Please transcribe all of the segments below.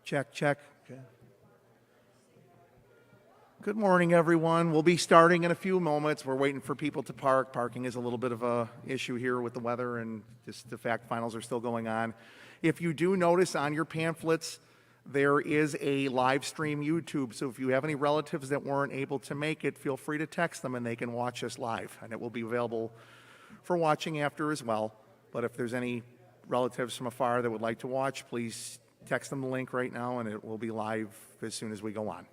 Check, check. Okay. Good morning, everyone. We'll be starting in a few moments. We're waiting for people to park. Parking is a little bit of a issue here with the weather and just the fact finals are still going on. If you do notice on your pamphlets, there is a live stream YouTube. So if you have any relatives that weren't able to make it, feel free to text them and they can watch us live. And it will be available for watching after as well. But if there's any relatives from afar that would like to watch, please text them the link right now and it will be live as soon as we go on.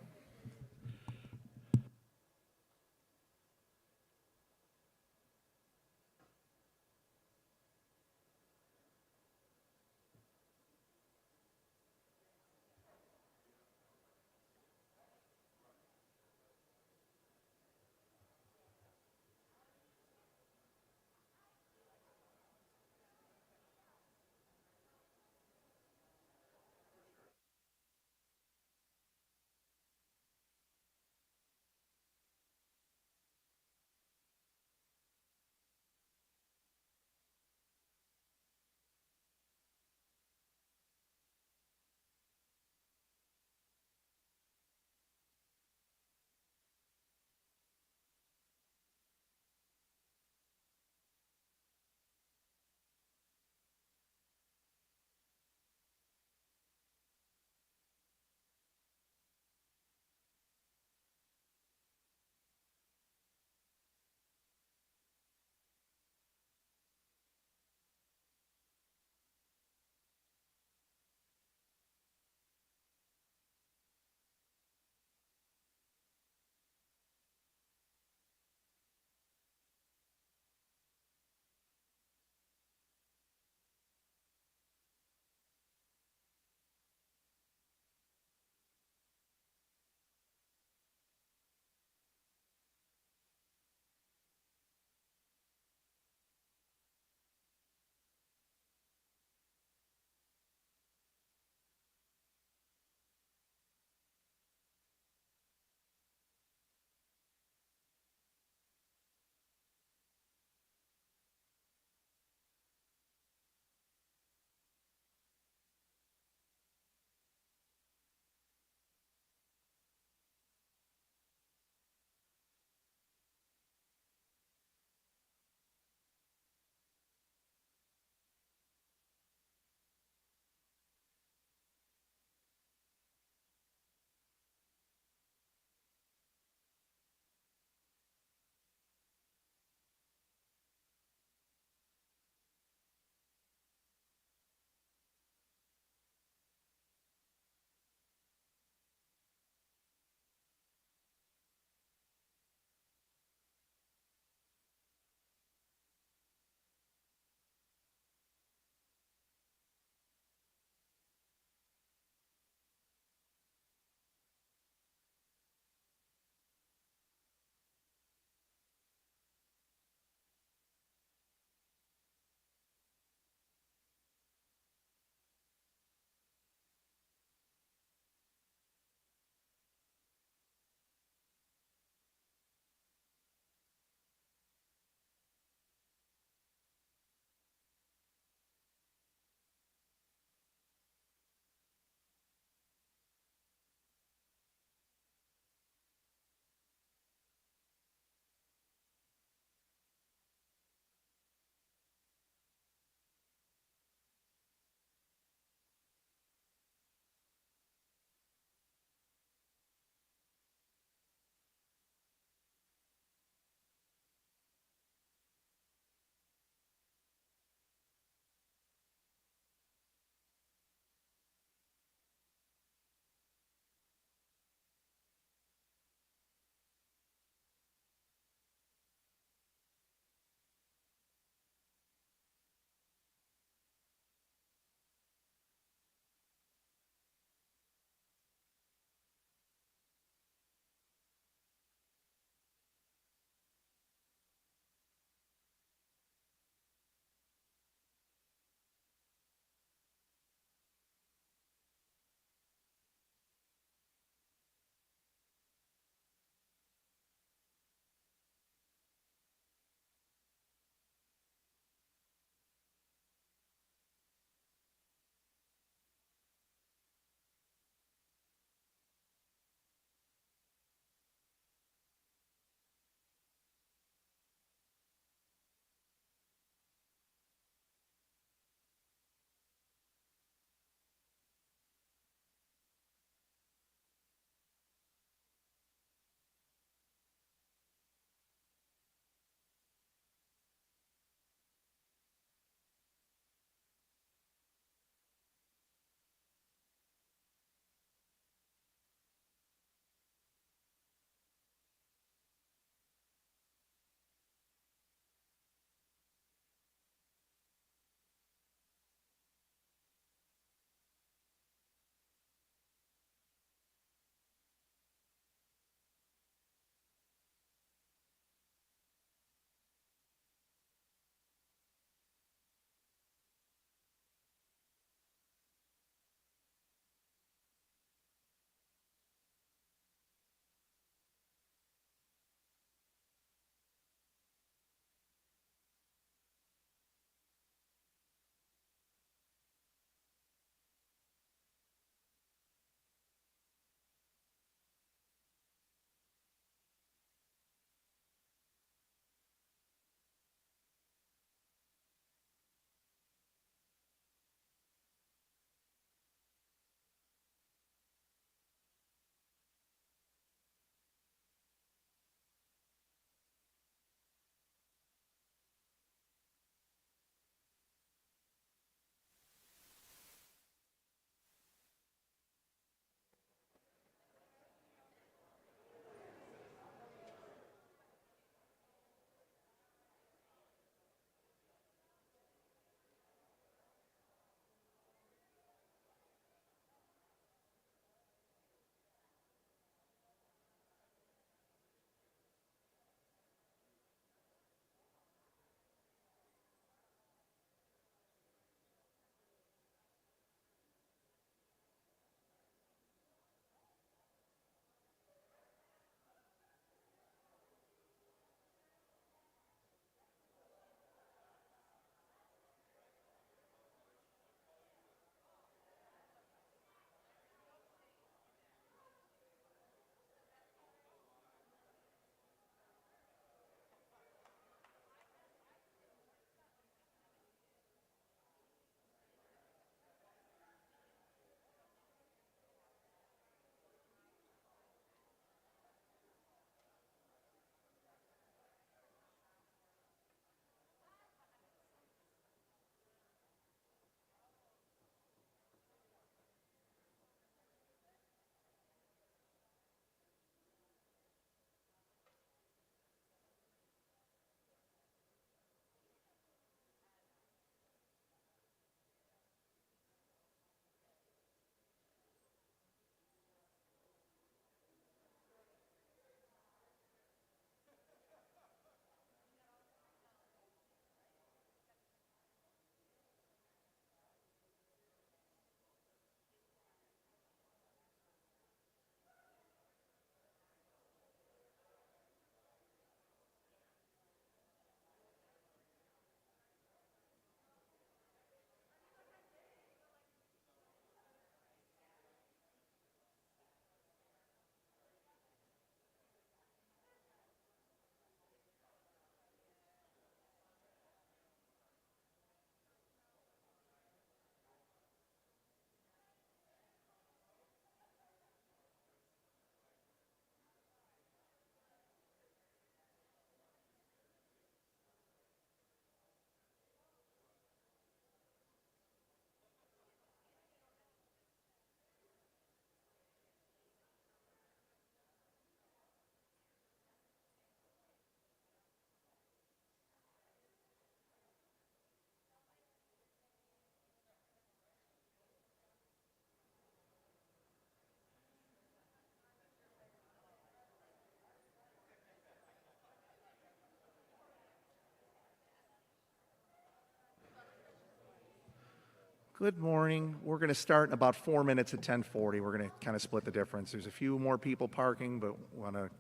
Good morning. We're going to start in about 4 minutes at 10:40. We're going to kind of split the difference. There's a few more people parking, but we want to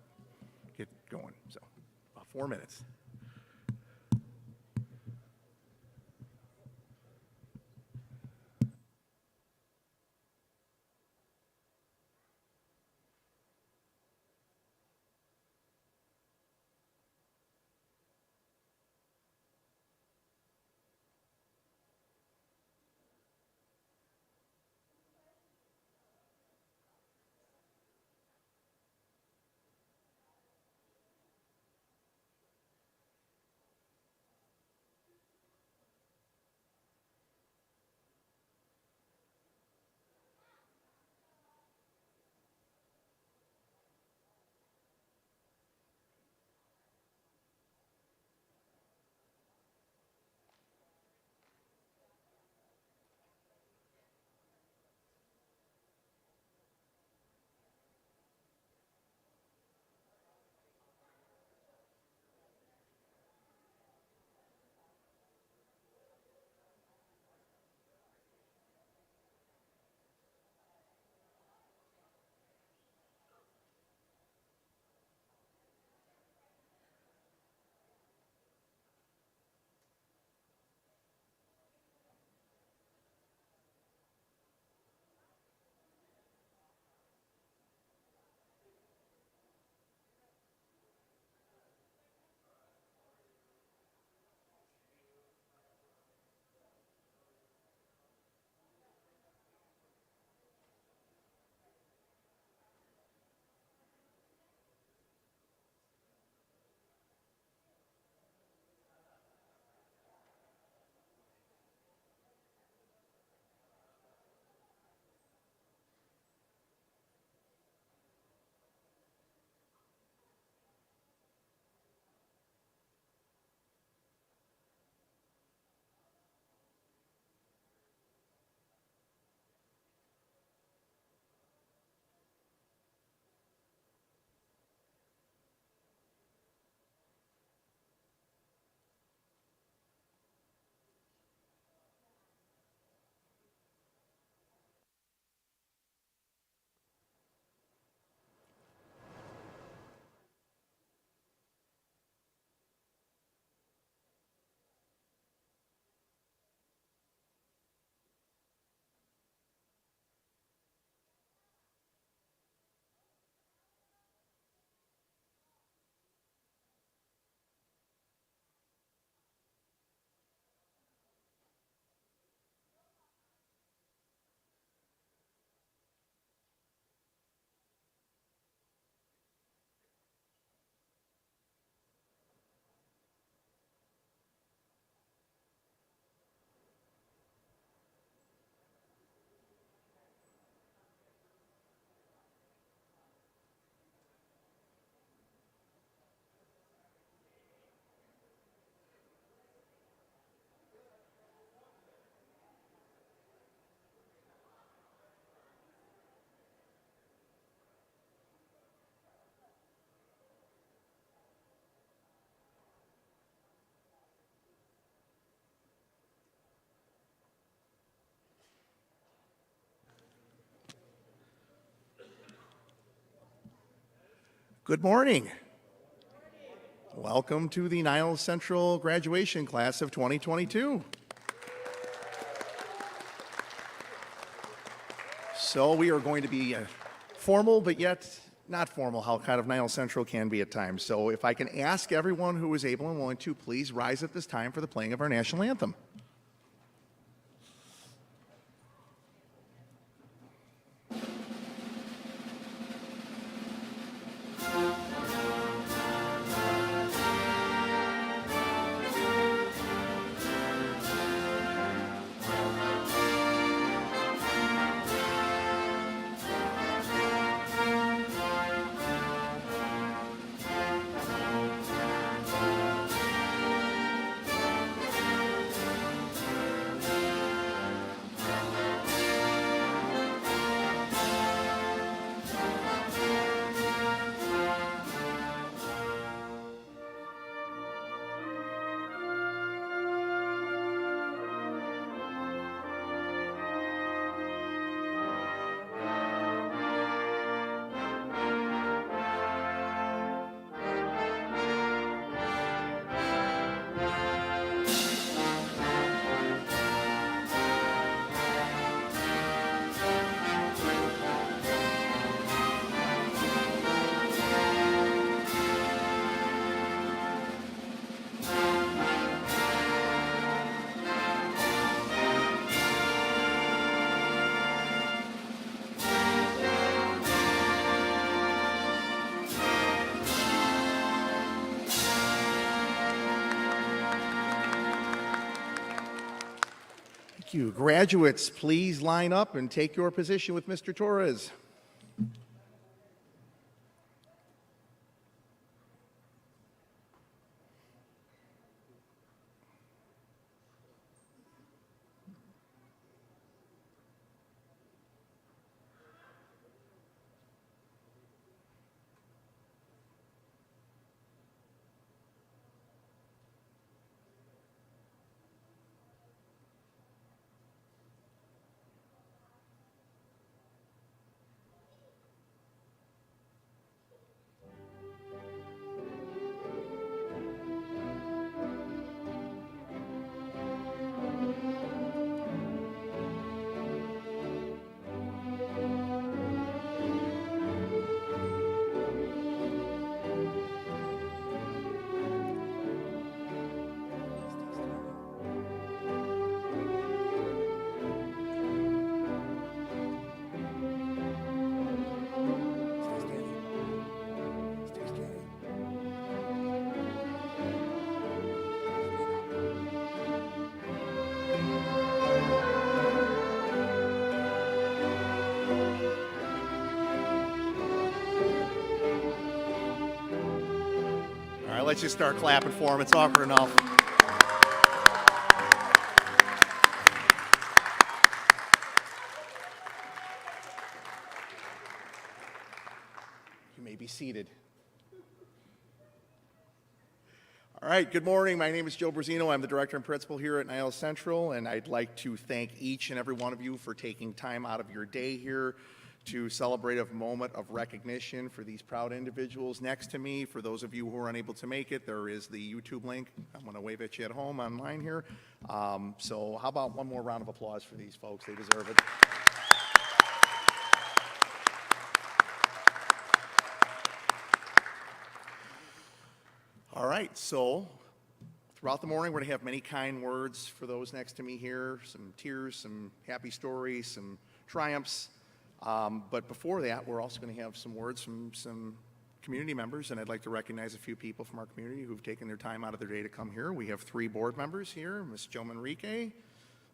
get going. So about 4 minutes. Good morning. Welcome to the Niles Central graduation class of 2022. So we are going to be formal, but yet not formal, how kind of Niles Central can be at times. So if I can ask everyone who is able and willing to please rise at this time for the playing of our national anthem. Thank you. Graduates, please line up and take your position with Mr. Torres. All right, let's just start clapping for him. It's awkward enough. You may be seated. All right, good morning. My name is Joe Brazino. I'm the director and principal here at Niles Central, and I'd like to thank each and every one of you for taking time out of your day here to celebrate a moment of recognition for these proud individuals next to me. For those of you who are unable to make it, there is the YouTube link. I'm going to wave at you at home online here. So how about one more round of applause for these folks? They deserve it. All right, so throughout the morning, we're going to have many kind words for those next to me here, some tears, some happy stories, some triumphs. But before that, we're also going to have some words from some community members, and I'd like to recognize a few people from our community who've taken their time out of their day to come here. We have 3 board members here, Ms. Jo Manrique,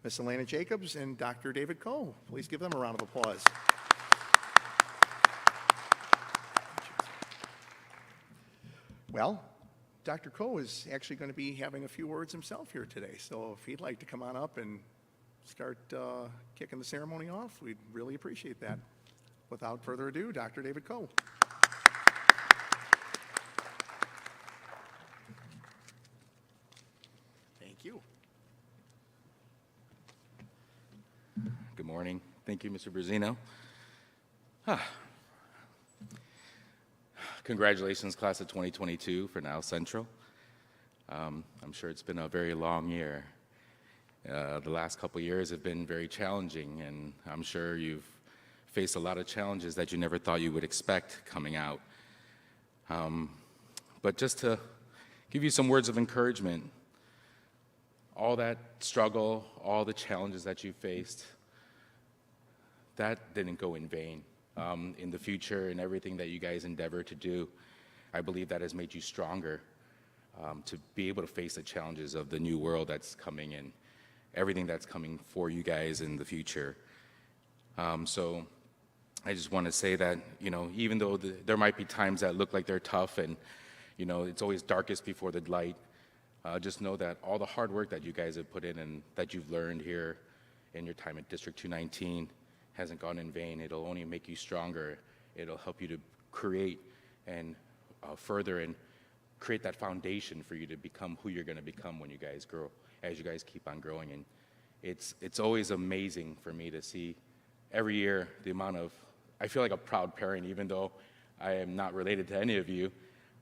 Ms. Elena Jacobs, and Dr. David Coe. Please give them a round of applause. Well, Dr. Coe is actually going to be having a few words himself here today, so if he'd like to come on up and start kicking the ceremony off, we'd really appreciate that. Without further ado, Dr. David Coe. Thank you. Good morning. Thank you, Mr. Brazino. Congratulations, class of 2022 for Niles Central. I'm sure it's been a very long year. The last couple of years have been very challenging, and I'm sure you've faced a lot of challenges that you never thought you would expect coming out. But just to give you some words of encouragement, all that struggle, all the challenges that you faced, that didn't go in vain. In the future and everything that you guys endeavor to do, I believe that has made you stronger to be able to face the challenges of the new world that's coming and everything that's coming for you guys in the future. So I just want to say that, even though there might be times that look like they're tough and, it's always darkest before the light, just know that all the hard work that you guys have put in and that you've learned here in your time at District 219 hasn't gone in vain. It'll only make you stronger. It'll help you to create and further and create that foundation for you to become who you're going to become when you guys grow, as you guys keep on growing. And it's always amazing for me to see every year the amount of, I feel like a proud parent, even though I am not related to any of you.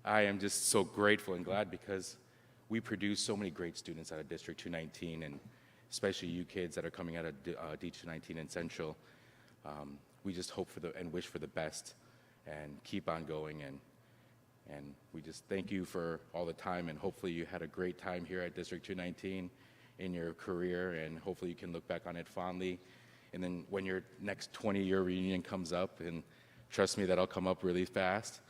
I am just so grateful and glad because we produce so many great students out of District 219, and especially you kids that are coming out of D219 and Central. We just hope for and wish for the best and keep on going, and we just thank you for all the time, and hopefully you had a great time here at District 219 in your career, and hopefully you can look back on it fondly. And then when your next 20-year reunion comes up, and trust me, that'll come up really fast.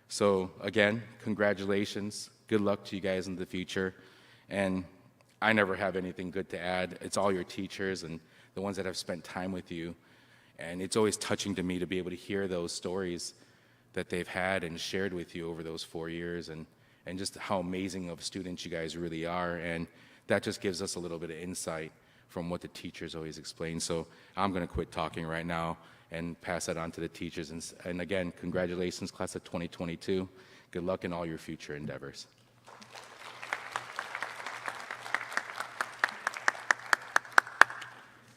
So again, congratulations. Good luck to you guys in the future. And I never have anything good to add. It's all your teachers and the ones that have spent time with you. And it's always touching to me to be able to hear those stories that they've had and shared with you over those 4 years, and just how amazing of students you guys really are. And that just gives us a little bit of insight from what the teachers always explain. So I'm going to quit talking right now and pass that on to the teachers. And again, congratulations, class of 2022. Good luck in all your future endeavors.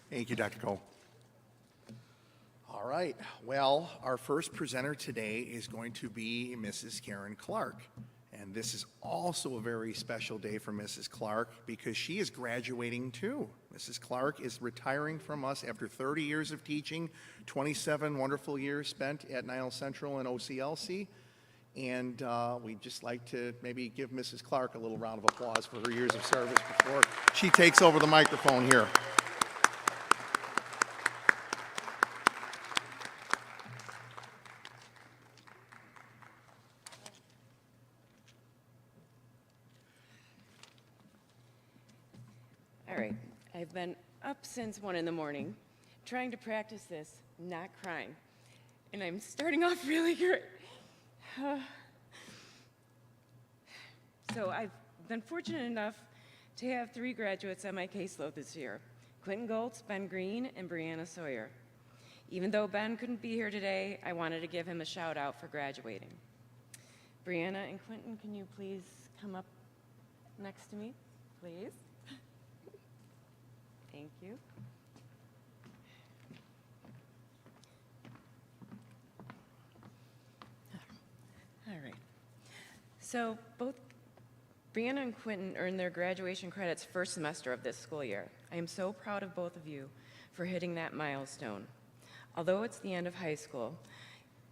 Thank you, Dr. Cole. All right, well, our first presenter today is going to be Mrs. Karen Clark. And this is also a very special day for Mrs. Clark because she is graduating too. Mrs. Clark is retiring from us after 30 years of teaching, 27 wonderful years spent at Niles Central and OCLC. And we'd just like to maybe give Mrs. Clark a little round of applause for her years of service before she takes over the microphone here. All right, I've been up since 1 in the morning, trying to practice this, not crying. And I'm starting off really great. So I've been fortunate enough to have 3 graduates on my caseload this year: Quentin Goltz, Ben Green, and Brianna Sawyer. Even though Ben couldn't be here today, I wanted to give him a shout out for graduating. Brianna and Quentin, can you please come up next to me, please? Thank you. All right. So both Brianna and Quentin earned their graduation credits first semester of this school year. I am so proud of both of you for hitting that milestone. Although it's the end of high school,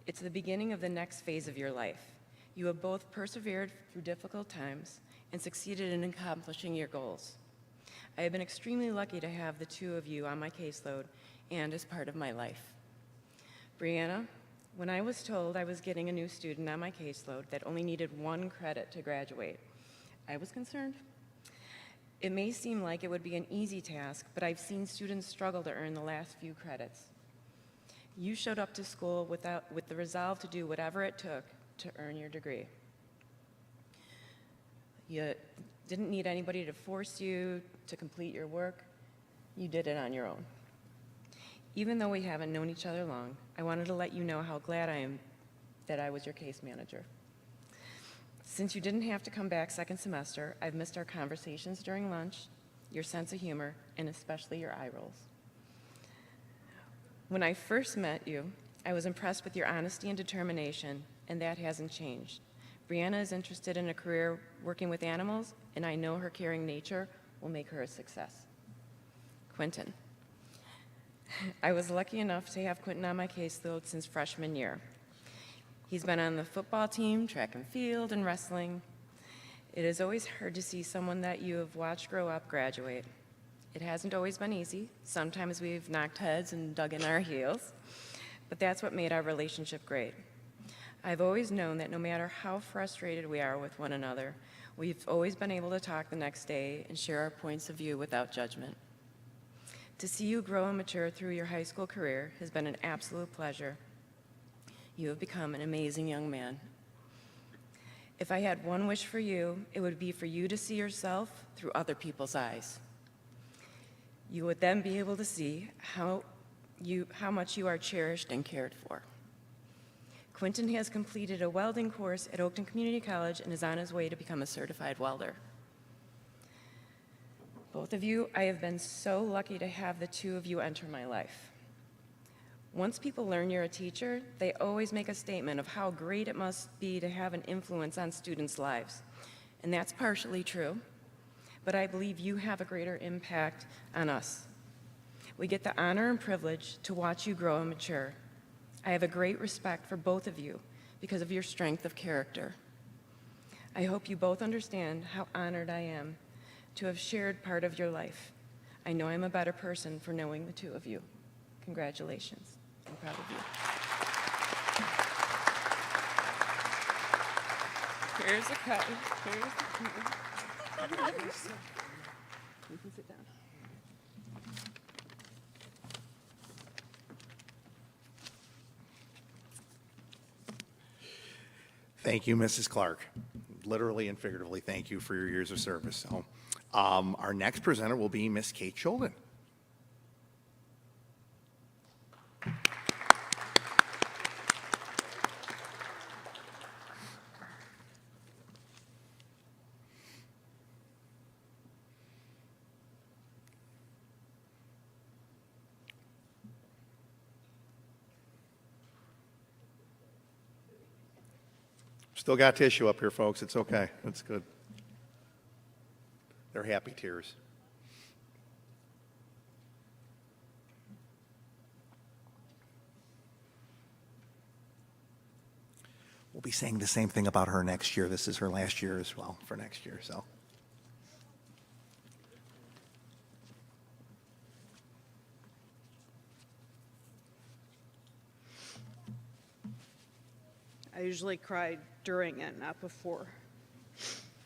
it's the beginning of the next phase of your life. You have both persevered through difficult times and succeeded in accomplishing your goals. I have been extremely lucky to have the 2 of you on my caseload and as part of my life. Brianna, when I was told I was getting a new student on my caseload that only needed 1 credit to graduate, I was concerned. It may seem like it would be an easy task, but I've seen students struggle to earn the last few credits. You showed up to school with the resolve to do whatever it took to earn your degree. You didn't need anybody to force you to complete your work. You did it on your own. Even though we haven't known each other long, I wanted to let you know how glad I am that I was your case manager. Since you didn't have to come back second semester, I've missed our conversations during lunch, your sense of humor, and especially your eye rolls. When I first met you, I was impressed with your honesty and determination, and that hasn't changed. Brianna is interested in a career working with animals, and I know her caring nature will make her a success. Quentin. I was lucky enough to have Quentin on my caseload since freshman year. He's been on the football team, track and field, and wrestling. It is always hard to see someone that you have watched grow up graduate. It hasn't always been easy. Sometimes we've knocked heads and dug in our heels, but that's what made our relationship great. I've always known that no matter how frustrated we are with one another, we've always been able to talk the next day and share our points of view without judgment. To see you grow and mature through your high school career has been an absolute pleasure. You have become an amazing young man. If I had one wish for you, it would be for you to see yourself through other people's eyes. You would then be able to see how much you are cherished and cared for. Quentin has completed a welding course at Oakton Community College and is on his way to become a certified welder. Both of you, I have been so lucky to have the 2 of you enter my life. Once people learn you're a teacher, they always make a statement of how great it must be to have an influence on students' lives. And that's partially true, but I believe you have a greater impact on us. We get the honor and privilege to watch you grow and mature. I have a great respect for both of you because of your strength of character. I hope you both understand how honored I am to have shared part of your life. I know I'm a better person for knowing the 2 of you. Congratulations. I'm proud of you. Here's a cut. Here's the You can sit down. Thank you, Mrs. Clark. Literally and figuratively, thank you for your years of service. So, our next presenter will be Miss Kate Scholden. Still got tissue up here, folks. It's okay. It's good. They're happy tears. We'll be saying the same thing about her next year. This is her last year as well for next year, so. I usually cry during it, not before.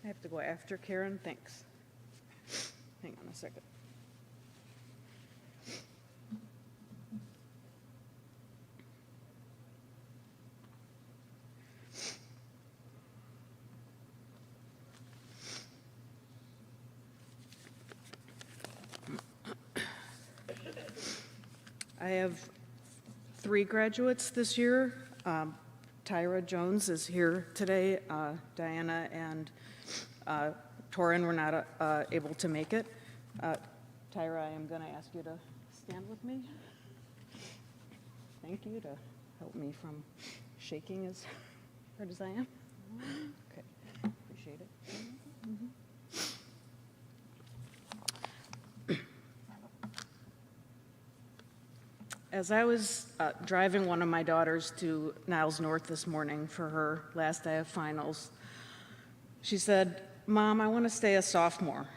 I have to go after Karen, thanks. Hang on a second. I have 3 graduates this year. Tyra Jones is here today. Diana and Torin were not able to make it. Tyra, I am going to ask you to stand with me. Thank you to help me from shaking as hard as I am. Okay, appreciate it. As I was driving one of my daughters to Niles North this morning for her last day of finals, she said, "Mom, I want to stay a sophomore.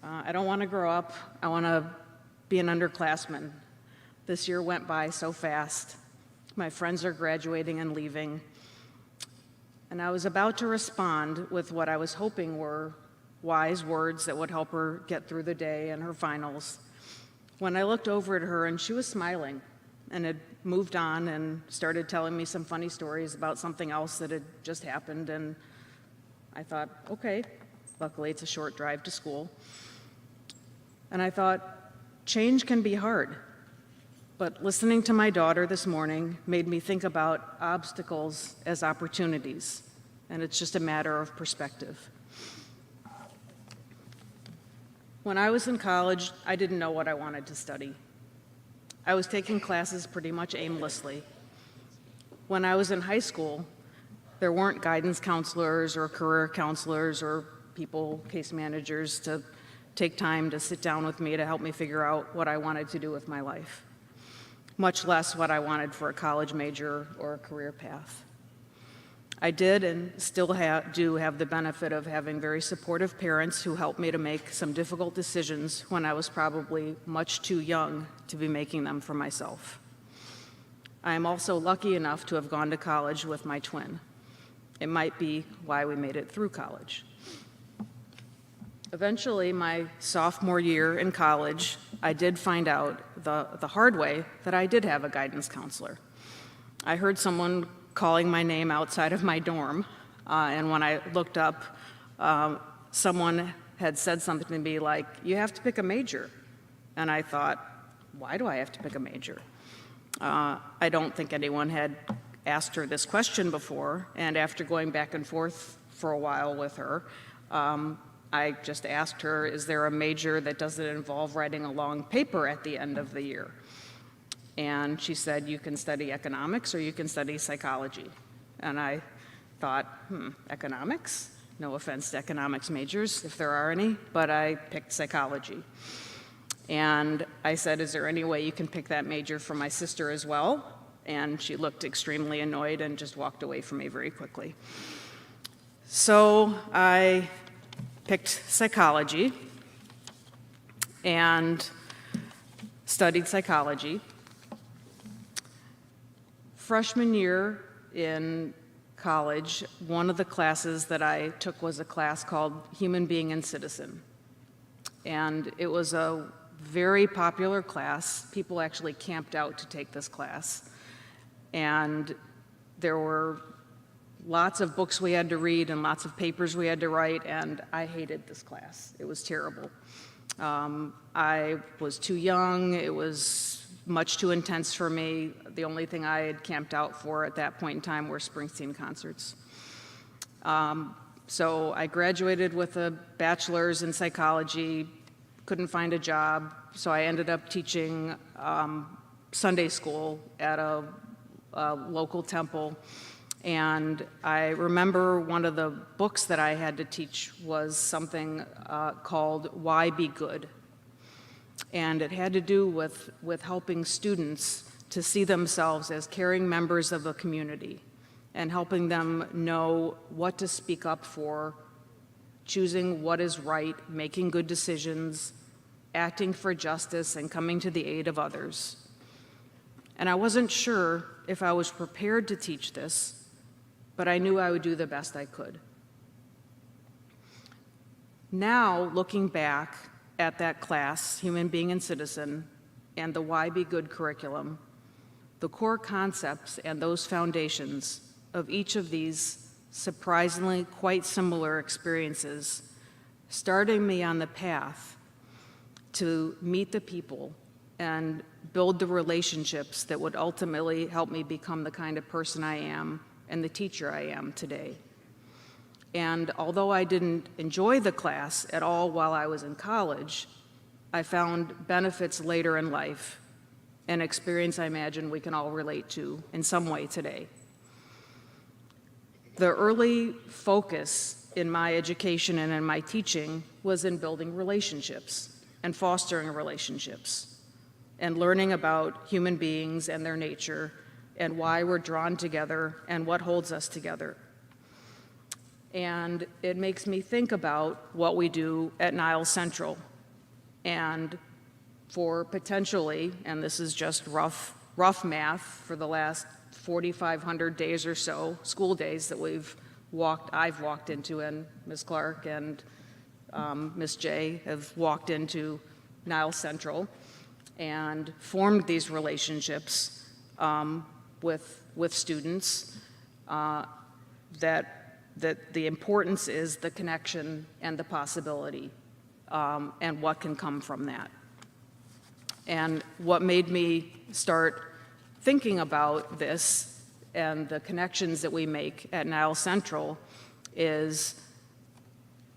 I don't want to grow up. I want to be an underclassman. This year went by so fast. My friends are graduating and leaving." And I was about to respond with what I was hoping were wise words that would help her get through the day and her finals, when I looked over at her and she was smiling and had moved on and started telling me some funny stories about something else that had just happened. And I thought, okay, luckily it's a short drive to school. And I thought, change can be hard. But listening to my daughter this morning made me think about obstacles as opportunities. And it's just a matter of perspective. When I was in college, I didn't know what I wanted to study. I was taking classes pretty much aimlessly. When I was in high school, there weren't guidance counselors or career counselors or people, case managers, to take time to sit down with me to help me figure out what I wanted to do with my life, much less what I wanted for a college major or a career path. I did and still do have the benefit of having very supportive parents who helped me to make some difficult decisions when I was probably much too young to be making them for myself. I am also lucky enough to have gone to college with my twin. It might be why we made it through college. Eventually, my sophomore year in college, I did find out the hard way that I did have a guidance counselor. I heard someone calling my name outside of my dorm, and when I looked up, someone had said something to me like, "You have to pick a major." And I thought, why do I have to pick a major? I don't think anyone had asked her this question before, and after going back and forth for a while with her, I just asked her, is there a major that doesn't involve writing a long paper at the end of the year? And she said, you can study economics or you can study psychology. And I thought, economics? No offense to economics majors, if there are any, but I picked psychology. And I said, is there any way you can pick that major for my sister as well? And she looked extremely annoyed and just walked away from me very quickly. So I picked psychology and studied psychology. Freshman year in college, one of the classes that I took was a class called Human Being and Citizen. And it was a very popular class. People actually camped out to take this class. And there were lots of books we had to read and lots of papers we had to write, and I hated this class. It was terrible. I was too young. It was much too intense for me. The only thing I had camped out for at that point in time were Springsteen concerts. So I graduated with a bachelor's in psychology, couldn't find a job, so I ended up teaching Sunday school at a local temple. And I remember one of the books that I had to teach was something called Why Be Good? And it had to do with helping students to see themselves as caring members of a community and helping them know what to speak up for, choosing what is right, making good decisions, acting for justice, and coming to the aid of others. And I wasn't sure if I was prepared to teach this, but I knew I would do the best I could. Now, looking back at that class, Human Being and Citizen, and the Why Be Good curriculum, the core concepts and those foundations of each of these surprisingly quite similar experiences started me on the path to meet the people and build the relationships that would ultimately help me become the kind of person I am and the teacher I am today. And although I didn't enjoy the class at all while I was in college, I found benefits later in life, an experience I imagine we can all relate to in some way today. The early focus in my education and in my teaching was in building relationships and fostering relationships and learning about human beings and their nature and why we're drawn together and what holds us together. And it makes me think about what we do at Niles Central. And for potentially, and this is just rough math, for the last 4,500 days or so, school days that I've walked into, and Ms. Clark and Ms. J have walked into Niles Central and formed these relationships with students, that the importance is the connection and the possibility, and what can come from that. And what made me start thinking about this and the connections that we make at Niles Central is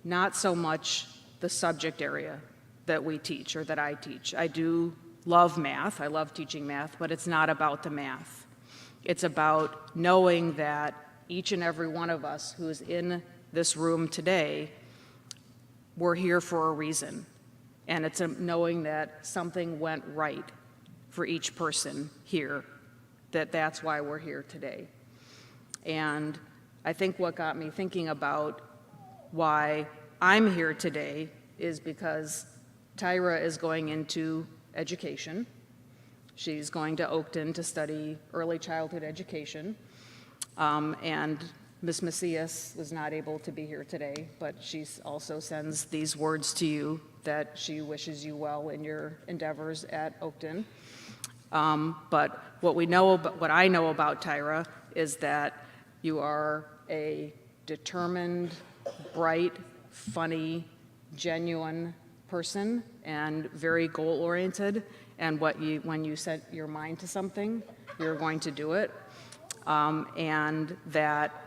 not so much the subject area that we teach or that I teach. I do love math, I love teaching math, but it's not about the math. It's about knowing that each and every one of us who's in this room today, we're here for a reason. And it's knowing that something went right for each person here, that's why we're here today. And I think what got me thinking about why I'm here today is because Tyra is going into education. She's going to Oakton to study early childhood education. And Ms. Macias was not able to be here today, but she also sends these words to you that she wishes you well in your endeavors at Oakton. But what I know about Tyra is that you are a determined, bright, funny, genuine person and very goal-oriented. And when you set your mind to something, you're going to do it. And that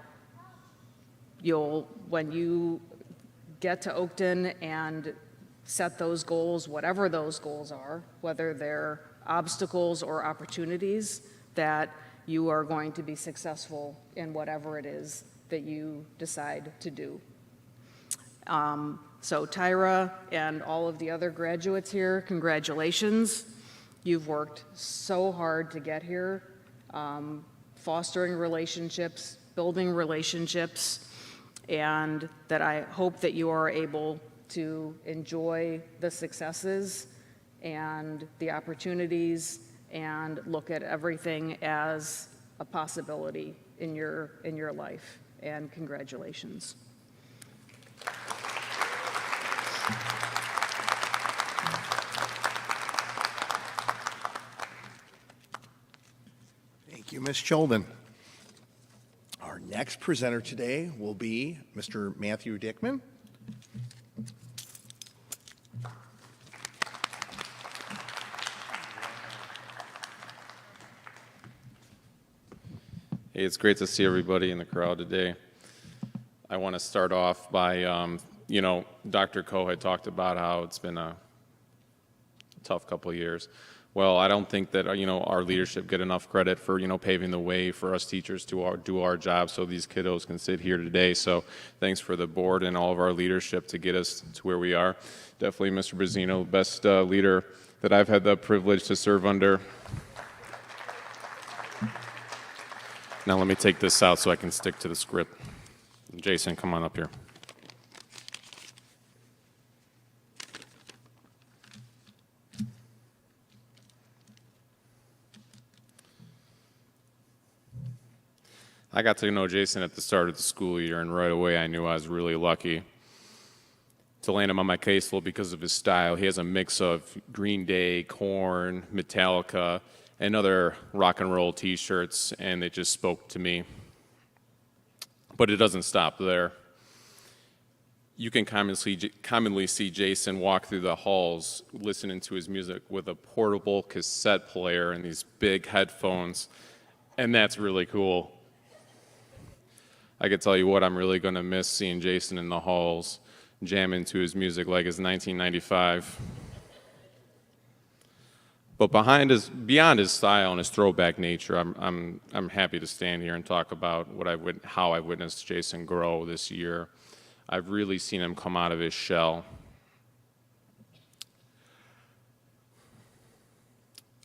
when you get to Oakton and set those goals, whatever those goals are, whether they're obstacles or opportunities, that you are going to be successful in whatever it is that you decide to do. So Tyra and all of the other graduates here, congratulations. You've worked so hard to get here, fostering relationships, building relationships, and that I hope that you are able to enjoy the successes and the opportunities and look at everything as a possibility in your life. And congratulations. you, Ms. Cholden. Our next presenter today will be Mr. Matthew Dickman. Hey, it's great to see everybody in the crowd today. I want to start off by, Dr. Coe had talked about how it's been a tough couple of years. Well, I don't think that, our leadership get enough credit for, paving the way for us teachers to do our job so these kiddos can sit here today. So thanks for the board and all of our leadership to get us to where we are. Definitely Mr. Brazzino, best leader that I've had the privilege to serve under. Now let me take this out so I can stick to the script. Jason, come on up here. I got to know Jason at the start of the school year, and right away I knew I was really lucky to land him on my caseload because of his style. He has a mix of Green Day, Korn, Metallica, and other rock and roll t-shirts, and it just spoke to me. But it doesn't stop there. You can commonly see Jason walk through the halls listening to his music with a portable cassette player and these big headphones, and that's really cool. I can tell you what, I'm really going to miss seeing Jason in the halls jamming to his music like it's 1995. But beyond his style and his throwback nature, I'm happy to stand here and talk about how I've witnessed Jason grow this year. I've really seen him come out of his shell.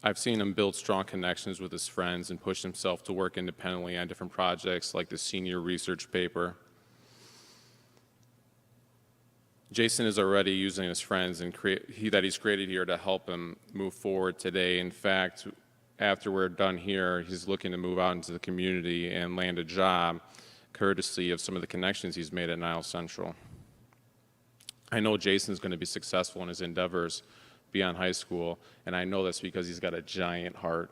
I've seen him build strong connections with his friends and push himself to work independently on different projects like the senior research paper. Jason is already using his friends that he's created here to help him move forward today. In fact, after we're done here, he's looking to move out into the community and land a job courtesy of some of the connections he's made at Niles Central. I know Jason's going to be successful in his endeavors beyond high school, and I know that's because he's got a giant heart.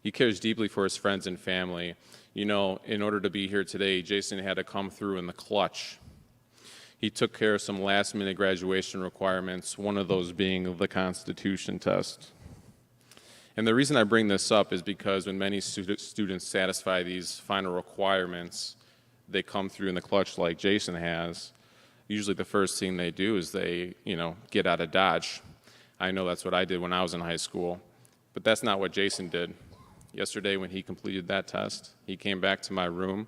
He cares deeply for his friends and family. In order to be here today, Jason had to come through in the clutch. He took care of some last-minute graduation requirements, one of those being the Constitution test. And the reason I bring this up is because when many students satisfy these final requirements, they come through in the clutch like Jason has. Usually the first thing they do is they, get out of Dodge. I know that's what I did when I was in high school, but that's not what Jason did. Yesterday when he completed that test, he came back to my room.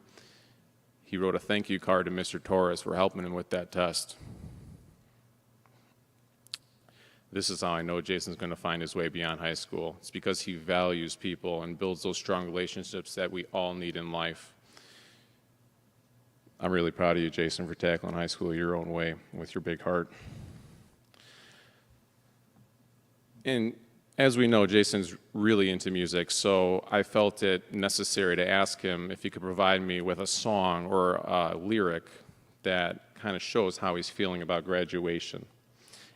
He wrote a thank you card to Mr. Torres for helping him with that test. This is how I know Jason's going to find his way beyond high school. It's because he values people and builds those strong relationships that we all need in life. I'm really proud of you, Jason, for tackling high school your own way with your big heart. And as we know, Jason's really into music, so I felt it necessary to ask him if he could provide me with a song or a lyric that kind of shows how he's feeling about graduation.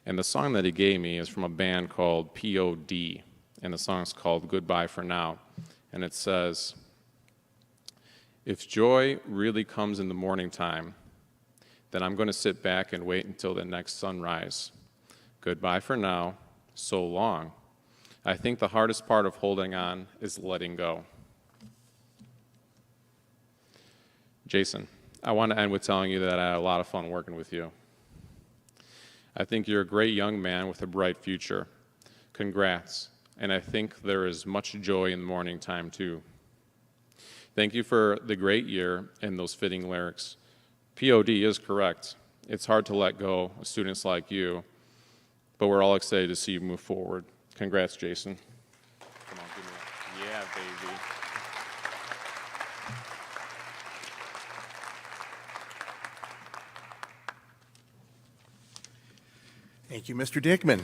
And the song that he gave me is from a band called POD, and the song's called Goodbye for Now. And it says, "If joy really comes in the morning time, then I'm going to sit back and wait until the next sunrise. Goodbye for now, so long. I think the hardest part of holding on is letting go." Jason, I want to end with telling you that I had a lot of fun working with you. I think you're a great young man with a bright future. Congrats. And I think there is much joy in the morning time, too. Thank you for the great year and those fitting lyrics. POD is correct. It's hard to let go of students like you, but we're all excited to see you move forward. Congrats, Jason. Come on, give me that. Yeah, baby. Thank you, Mr. Dickman.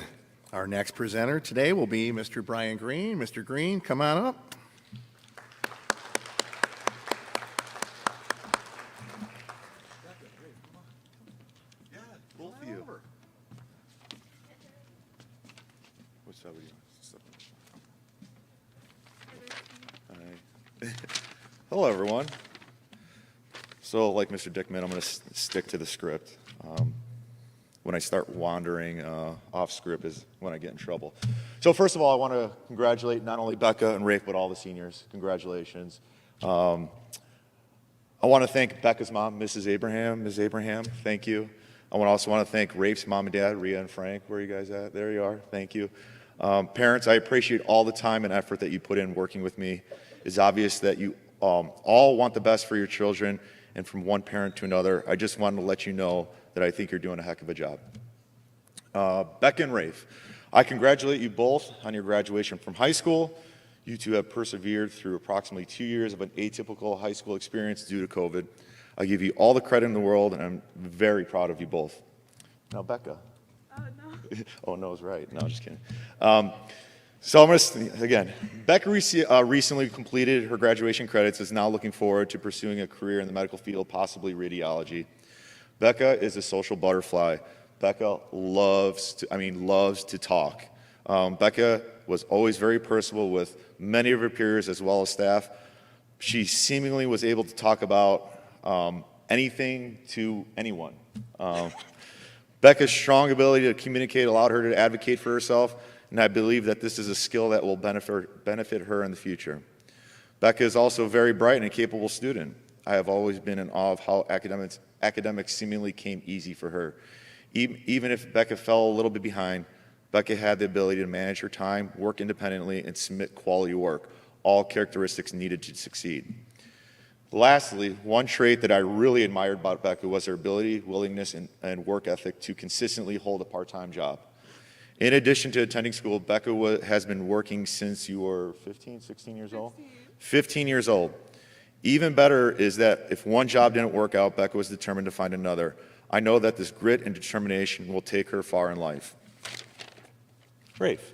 Our next presenter today will be Mr. Brian Green. Mr. Green, come on up. Both of you. What's up with you? Hello, everyone. So, like Mr. Dickman, I'm going to stick to the script. When I start wandering off script is when I get in trouble. So, first of all, I want to congratulate not only Becca and Rafe, but all the seniors. Congratulations. I want to thank Becca's mom, Mrs. Abraham. Ms. Abraham, thank you. I also want to thank Rafe's mom and dad, Rhea and Frank. Where are you guys at? There you are. Thank you. Parents, I appreciate all the time and effort that you put in working with me. It's obvious that you all want the best for your children, and from one parent to another, I just wanted to let you know that I think you're doing a heck of a job. Becca and Rafe, I congratulate you both on your graduation from high school. You two have persevered through approximately 2 years of an atypical high school experience due to COVID. I give you all the credit in the world, and I'm very proud of you both. Now, Becca. No. Oh, no is right. No, I'm just kidding. So I'm going to, again, Becca recently completed her graduation credits, is now looking forward to pursuing a career in the medical field, possibly radiology. Becca is a social butterfly. Becca loves to talk. Becca was always very personable with many of her peers as well as staff. She seemingly was able to talk about anything to anyone. Becca's strong ability to communicate allowed her to advocate for herself, and I believe that this is a skill that will benefit her in the future. Becca is also a very bright and capable student. I have always been in awe of how academics seemingly came easy for her. Even if Becca fell a little bit behind, Becca had the ability to manage her time, work independently, and submit quality work, all characteristics needed to succeed. Lastly, one trait that I really admired about Becca was her ability, willingness, and work ethic to consistently hold a part-time job. In addition to attending school, Becca has been working since you were 15, 16 years old? 15 years old. Even better is that if one job didn't work out, Becca was determined to find another. I know that this grit and determination will take her far in life. Rafe.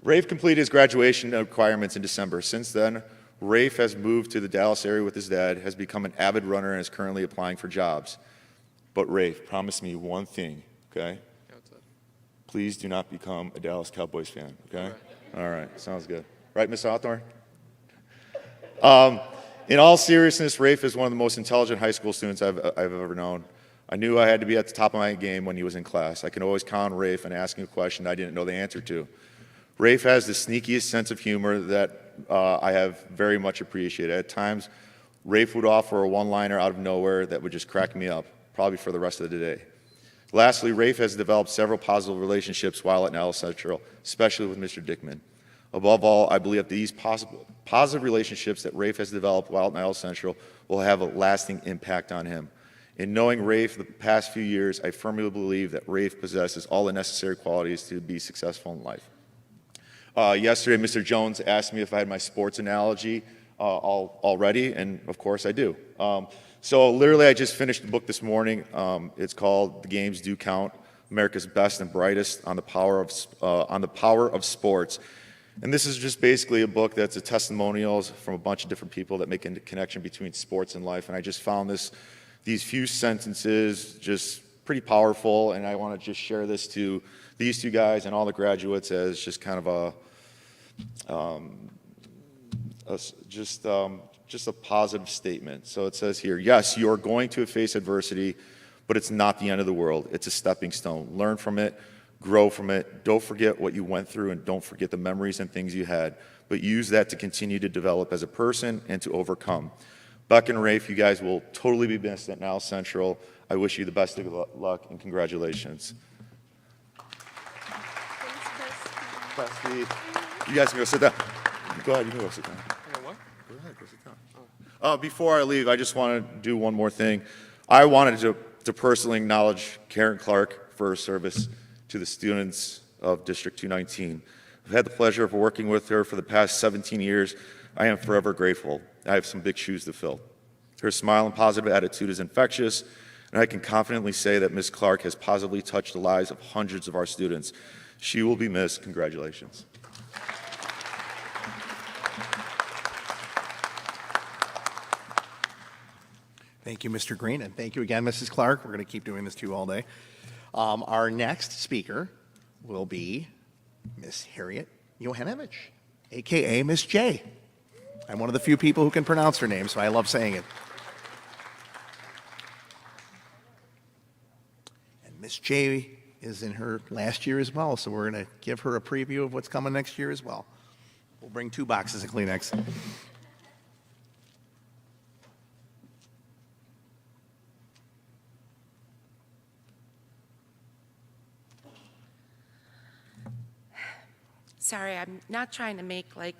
Rafe completed his graduation requirements in December. Since then, Rafe has moved to the Dallas area with his dad, has become an avid runner, and is currently applying for jobs. But Rafe, promise me one thing, okay? Please do not become a Dallas Cowboys fan, okay? All right, sounds good. Right, Miss Hawthorne? In all seriousness, Rafe is one of the most intelligent high school students I've ever known. I knew I had to be at the top of my game when he was in class. I can always count on Rafe and asking a question I didn't know the answer to. Rafe has the sneakiest sense of humor that I have very much appreciated. At times, Rafe would offer a one-liner out of nowhere that would just crack me up, probably for the rest of the day. Lastly, Rafe has developed several positive relationships while at Niles Central, especially with Mr. Dickman. Above all, I believe that these positive relationships that Rafe has developed while at Niles Central will have a lasting impact on him. In knowing Rafe the past few years, I firmly believe that Rafe possesses all the necessary qualities to be successful in life. Yesterday, Mr. Jones asked me if I had my sports analogy already, and of course I do. So literally, I just finished the book this morning. It's called "The Games Do Count: America's Best and Brightest on the Power of Sports." And this is just basically a book that's a testimonials from a bunch of different people that make a connection between sports and life. And I just found these few sentences just pretty powerful, and I want to just share this to these two guys and all the graduates as just kind of just a positive statement. So it says here, yes, you are going to face adversity, but it's not the end of the world. It's a stepping stone. Learn from it, grow from it. Don't forget what you went through, and don't forget the memories and things you had, but use that to continue to develop as a person and to overcome. Buck and Rafe, you guys will totally be missed at Niles Central. I wish you the best of luck and congratulations. Thanks, you guys can go sit down. Go ahead, you can go sit down. Go ahead, go sit down. Before I leave, I just want to do one more thing. I wanted to personally acknowledge Karen Clark for her service to the students of District 219. I've had the pleasure of working with her for the past 17 years. I am forever grateful. I have some big shoes to fill. Her smile and positive attitude is infectious, and I can confidently say that Ms. Clark has positively touched the lives of hundreds of our students. She will be missed. Congratulations. Thank you, Mr. Green, and thank you again, Mrs. Clark. We're going to keep doing this to you all day. Our next speaker will be Miss Harriet Johanovich. AKA Miss J. I'm one of the few people who can pronounce her name, so I love saying it. And Miss J is in her last year as well, so we're going to give her a preview of what's coming next year as well. We'll bring 2 boxes of Kleenex. Sorry, I'm not trying to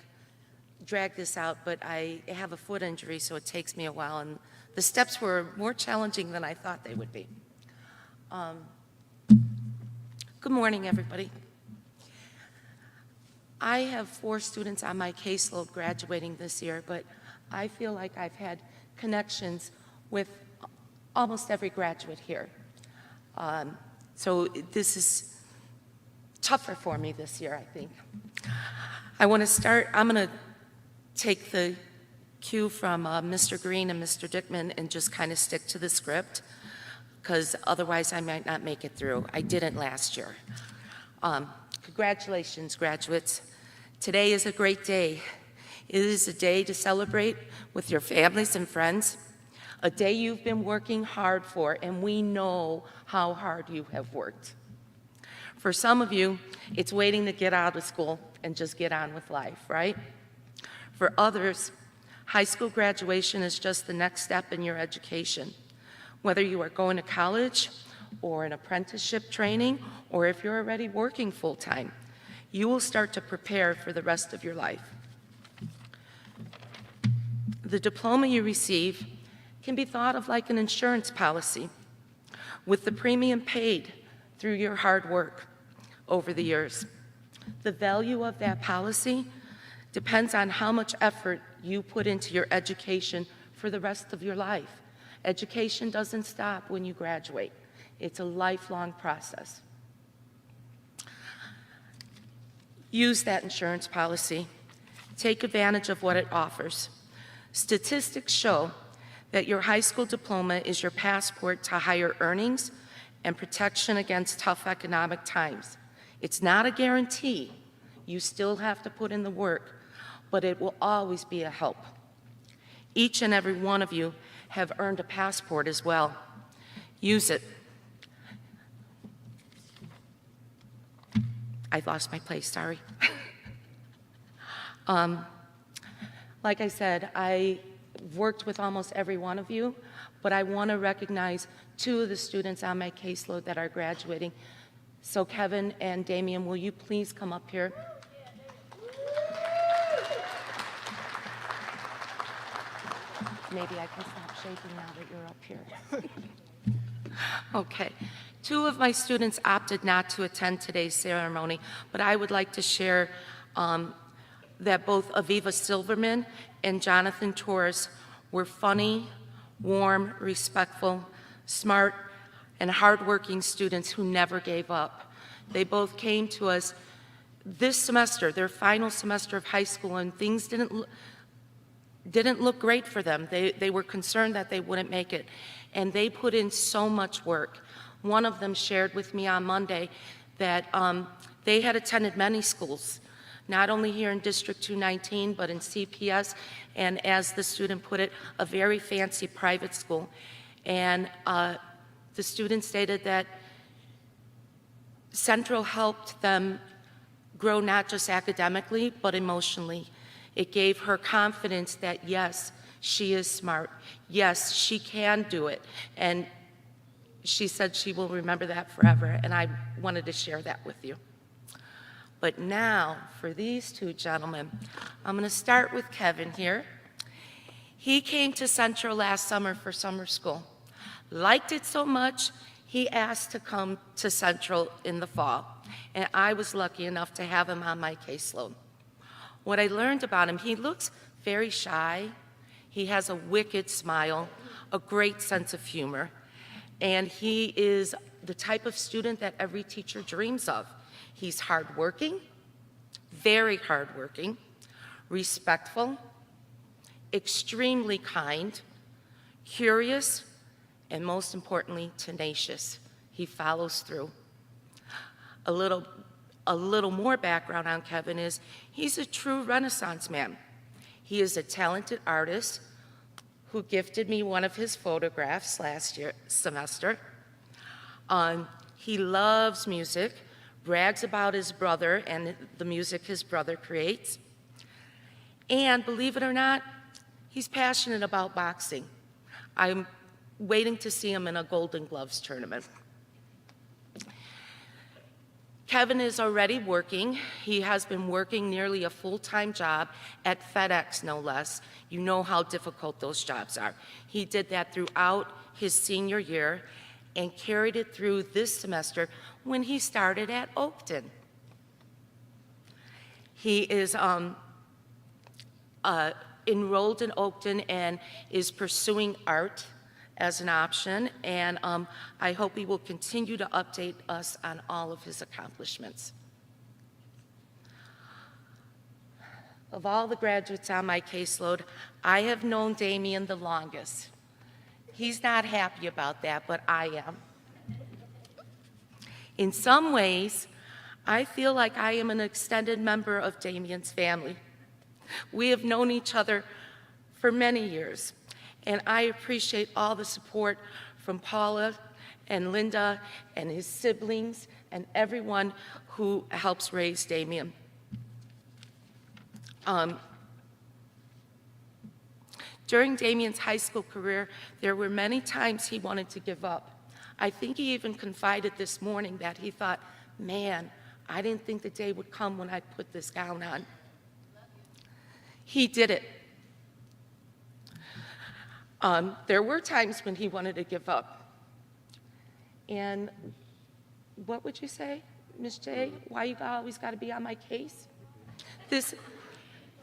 drag this out, but I have a foot injury, so it takes me a while, and the steps were more challenging than I thought they would be. Good morning, everybody. I have 4 students on my caseload graduating this year, but I feel like I've had connections with almost every graduate here. So this is tougher for me this year, I think. I'm going to take the cue from Mr. Green and Mr. Dickman and just kind of stick to the script, because otherwise I might not make it through. I didn't last year. Congratulations, graduates. Today is a great day. It is a day to celebrate with your families and friends, a day you've been working hard for, and we know how hard you have worked. For some of you, it's waiting to get out of school and just get on with life, right? For others, high school graduation is just the next step in your education. Whether you are going to college or an apprenticeship training, or if you're already working full-time, you will start to prepare for the rest of your life. The diploma you receive can be thought of like an insurance policy, with the premium paid through your hard work over the years. The value of that policy depends on how much effort you put into your education for the rest of your life. Education doesn't stop when you graduate. It's a lifelong process. Use that insurance policy. Take advantage of what it offers. Statistics show that your high school diploma is your passport to higher earnings and protection against tough economic times. It's not a guarantee. You still have to put in the work, but it will always be a help. Each and every one of you have earned a passport as well. Use it. I lost my place, sorry. Like I said, I worked with almost every one of you, but I want to recognize 2 of the students on my caseload that are graduating. So Kevin and Damien, will you please come up here? Maybe I can stop shaking now that you're up here. Okay. 2 of my students opted not to attend today's ceremony, but I would like to share that both Aviva Silverman and Jonathan Torres were funny, warm, respectful, smart, and hardworking students who never gave up. They both came to us this semester, their final semester of high school, and things didn't look great for them. They were concerned that they wouldn't make it, and they put in so much work. One of them shared with me on Monday that they had attended many schools, not only here in District 219, but in CPS, and as the student put it, a very fancy private school. And the student stated that Central helped them grow not just academically, but emotionally. It gave her confidence that, yes, she is smart. Yes, she can do it. And she said she will remember that forever, and I wanted to share that with you. But now, for these 2 gentlemen, I'm going to start with Kevin here. He came to Central last summer for summer school. Liked it so much, he asked to come to Central in the fall, and I was lucky enough to have him on my caseload. What I learned about him, he looks very shy. He has a wicked smile, a great sense of humor, and he is the type of student that every teacher dreams of. He's hardworking, very hardworking, respectful, extremely kind, curious, and most importantly, tenacious. He follows through. A little A little more background on Kevin is he's a true Renaissance man. He is a talented artist who gifted me one of his photographs last semester. He loves music, brags about his brother and the music his brother creates. And believe it or not, he's passionate about boxing. I'm waiting to see him in a Golden Gloves tournament. Kevin is already working. He has been working nearly a full-time job at FedEx, no less. You know how difficult those jobs are. He did that throughout his senior year and carried it through this semester when he started at Oakton. He is enrolled in Oakton and is pursuing art as an option, and I hope he will continue to update us on all of his accomplishments. Of all the graduates on my caseload, I have known Damien the longest. He's not happy about that, but I am. In some ways, I feel like I am an extended member of Damien's family. We have known each other for many years, and I appreciate all the support from Paula and Linda and his siblings and everyone who helps raise Damien. During Damien's high school career, there were many times he wanted to give up. I think he even confided this morning that he thought, man, I didn't think the day would come when I put this gown on. He did it. There were times when he wanted to give up. And what would you say, Ms. J? Why you always got to be on my case? This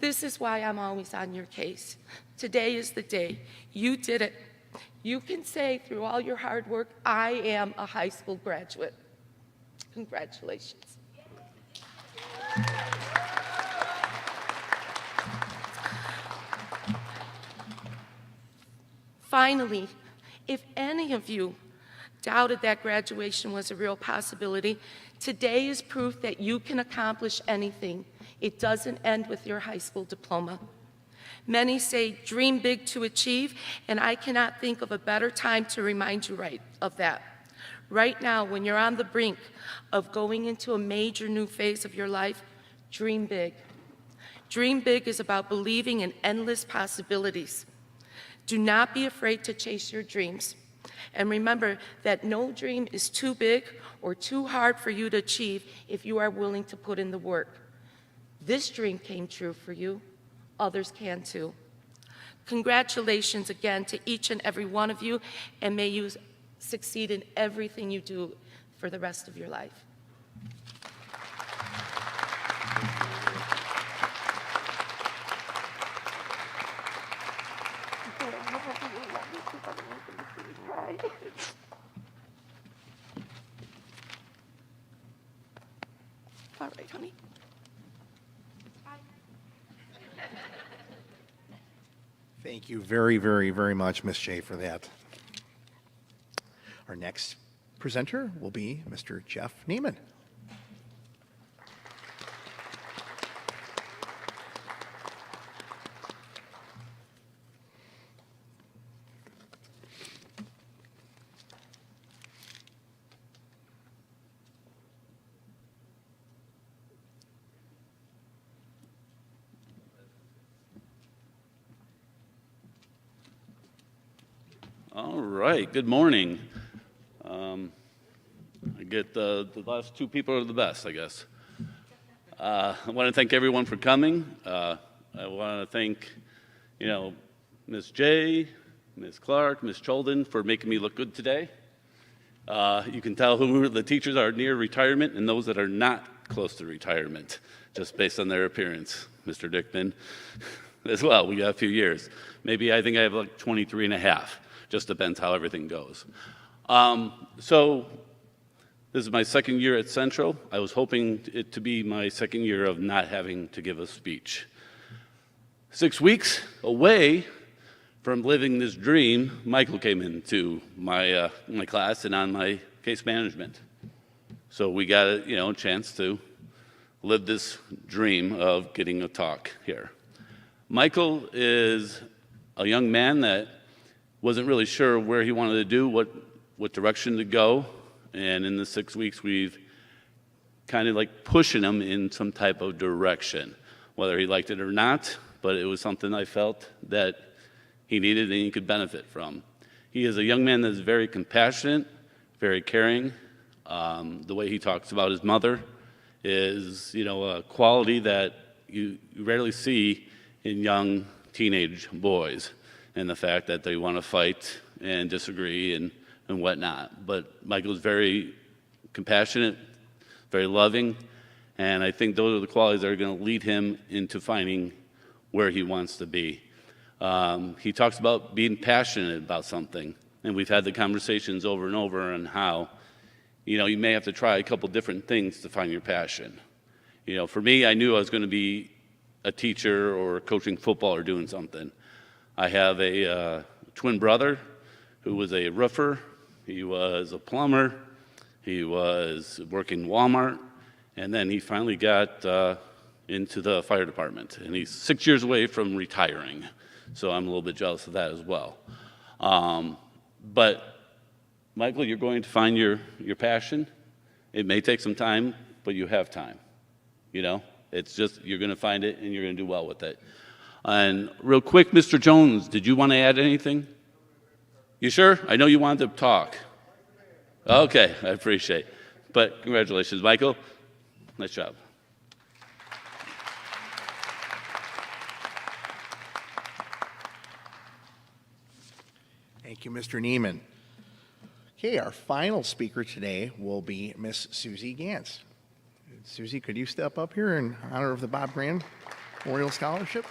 is why I'm always on your case. Today is the day. You did it. You can say through all your hard work, I am a high school graduate. Congratulations. Finally, if any of you doubted that graduation was a real possibility, today is proof that you can accomplish anything. It doesn't end with your high school diploma. Many say dream big to achieve, and I cannot think of a better time to remind you of that. Right now, when you're on the brink of going into a major new phase of your life, dream big. Dream big is about believing in endless possibilities. Do not be afraid to chase your dreams. And remember that no dream is too big or too hard for you to achieve if you are willing to put in the work. This dream came true for you. Others can too. Congratulations again to each and every one of you, and may you succeed in everything you do for the rest of your life. All right, honey. Thank you very, very, very much, Ms. J, for that. Our next presenter will be Mr. Jeff Neiman. All right, good morning. I get the last two people are the best, I guess. I want to thank everyone for coming. I want to thank, Ms. J, Ms. Clark, Ms. Cholden for making me look good today. You can tell who the teachers are near retirement and those that are not close to retirement, just based on their appearance. Mr. Dickman as well, we got a few years. Maybe I think I have like 23 and a half. Just depends how everything goes. So this is my second year at Central. I was hoping it to be my second year of not having to give a speech. 6 weeks away from living this dream, Michael came into my class and on my case management. So we got a chance to lived this dream of getting a talk here. Michael is a young man that wasn't really sure where he wanted to do, what direction to go, and in the 6 weeks we've kind of like pushing him in some type of direction, whether he liked it or not, but it was something I felt that he needed and he could benefit from. He is a young man that is very compassionate, very caring. The way he talks about his mother is, a quality that you rarely see in young teenage boys, and the fact that they want to fight and disagree and whatnot. But Michael's very compassionate, very loving, and I think those are the qualities that are going to lead him into finding where he wants to be. He talks about being passionate about something, and we've had the conversations over and over on how, you may have to try a couple different things to find your passion. For me, I knew I was going to be a teacher or coaching football or doing something. I have a twin brother who was a roofer. He was a plumber. He was working Walmart, and then he finally got into the fire department, and he's 6 years away from retiring, so I'm a little bit jealous of that as well. But Michael, you're going to find your passion. It may take some time, but you have time. It's just you're going to find it, and you're going to do well with it. And real quick, Mr. Jones, did you want to add anything? You sure? I know you wanted to talk. Okay, I appreciate it. But congratulations, Michael. Nice job. Thank you, Mr. Neiman. Okay, our final speaker today will be Miss Susie Gantz. Susie, could you step up here in honor of the Bob Graham Memorial Scholarship?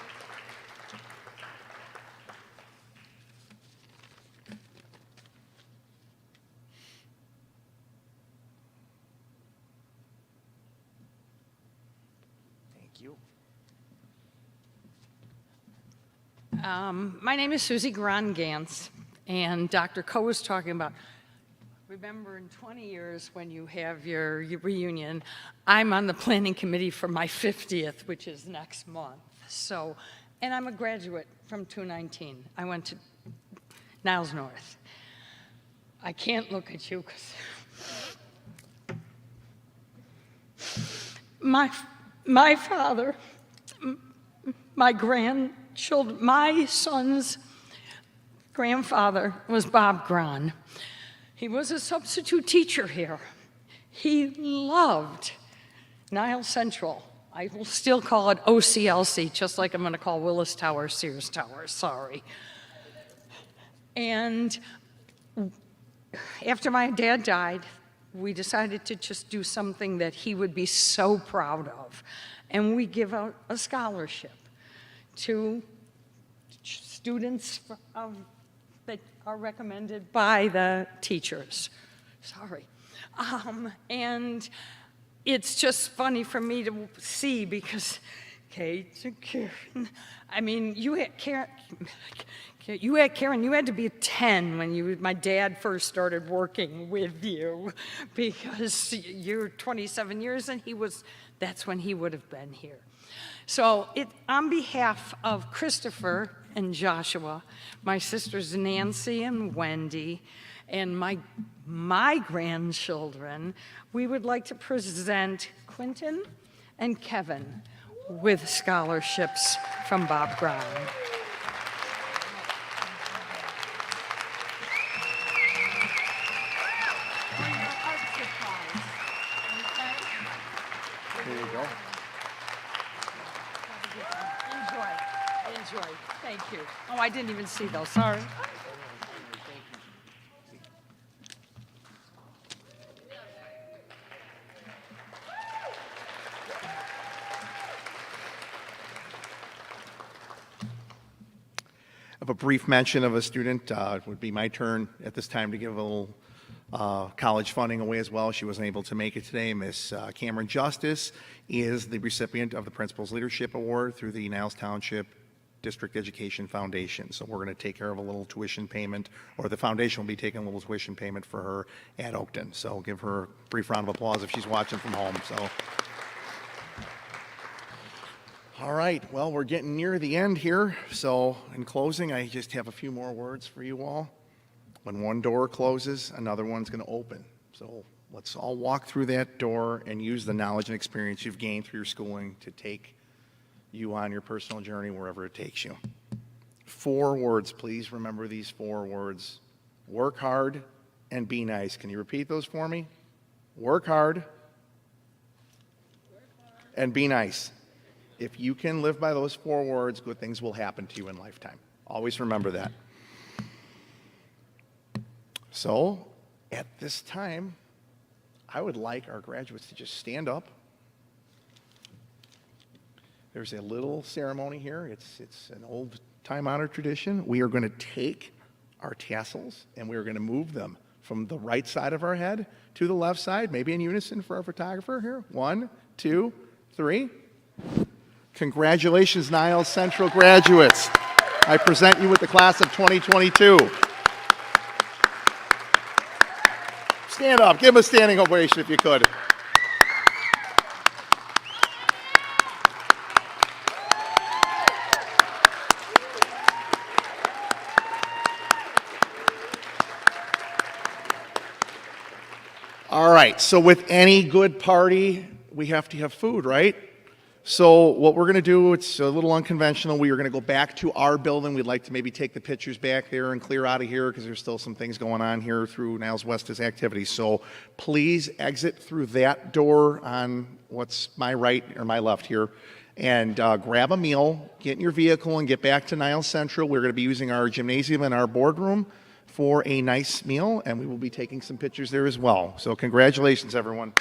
My name is Susie Gantz, and Dr. Coe was talking about, remember in 20 years when you have your reunion, I'm on the planning committee for my 50th, which is next month. So, and I'm a graduate from 219. I went to Niles North. I can't look at you because my father, my grandchildren, my son's grandfather was Bob Graham. He was a substitute teacher here. He loved Niles Central. I will still call it OCLC, just like I'm going to call Willis Tower Sears Tower, sorry. And after my dad died, we decided to just do something that he would be so proud of. And we give out a scholarship to students that are recommended by the teachers. Sorry. And it's just funny for me to see because Kate and Karen, I mean, you had Karen, you had to be 10 when my dad first started working with you because you're 27 years and that's when he would have been here. So on behalf of Christopher and Joshua, my sisters Nancy and Wendy, and my grandchildren, we would like to present Quentin and Kevin with scholarships from Bob Graham. There you go. Enjoy. Thank you. Oh, I didn't even see those. Sorry. Of a brief mention of a student, it would be my turn at this time to give a little college funding away as well. She wasn't able to make it today. Miss Cameron Justice is the recipient of the Principal's Leadership Award through the Niles Township District Education Foundation. So we're going to take care of a little tuition payment, or the foundation will be taking a little tuition payment for her at Oakton. So give her a brief round of applause if she's watching from home. So. All right, well, we're getting near the end here. So in closing, I just have a few more words for you all. When one door closes, another one's going to open. So let's all walk through that door and use the knowledge and experience you've gained through your schooling to take you on your personal journey wherever it takes you. 4 words, please remember these 4 words. Work hard and be nice. Can you repeat those for me? Work hard and be nice. If you can live by those 4 words, good things will happen to you in lifetime. Always remember that. So, at this time, I would like our graduates to just stand up. There's a little ceremony here. It's an old time-honored tradition. We are going to take our tassels and we are going to move them from the right side of our head to the left side, maybe in unison for our photographer here. 1, 2, 3. Congratulations, Niles Central graduates. I present you with the class of 2022. Stand up. Give them a standing ovation if you could. All right, so with any good party, we have to have food, right? So what we're going to do, it's a little unconventional. We are going to go back to our building. We'd like to maybe take the pictures back there and clear out of here because there's still some things going on here through Niles West's activities. So please exit through that door on what's my right or my left here and grab a meal, get in your vehicle, and get back to Niles Central. We're going to be using our gymnasium and our boardroom for a nice meal, and we will be taking some pictures there as well. So congratulations, everyone.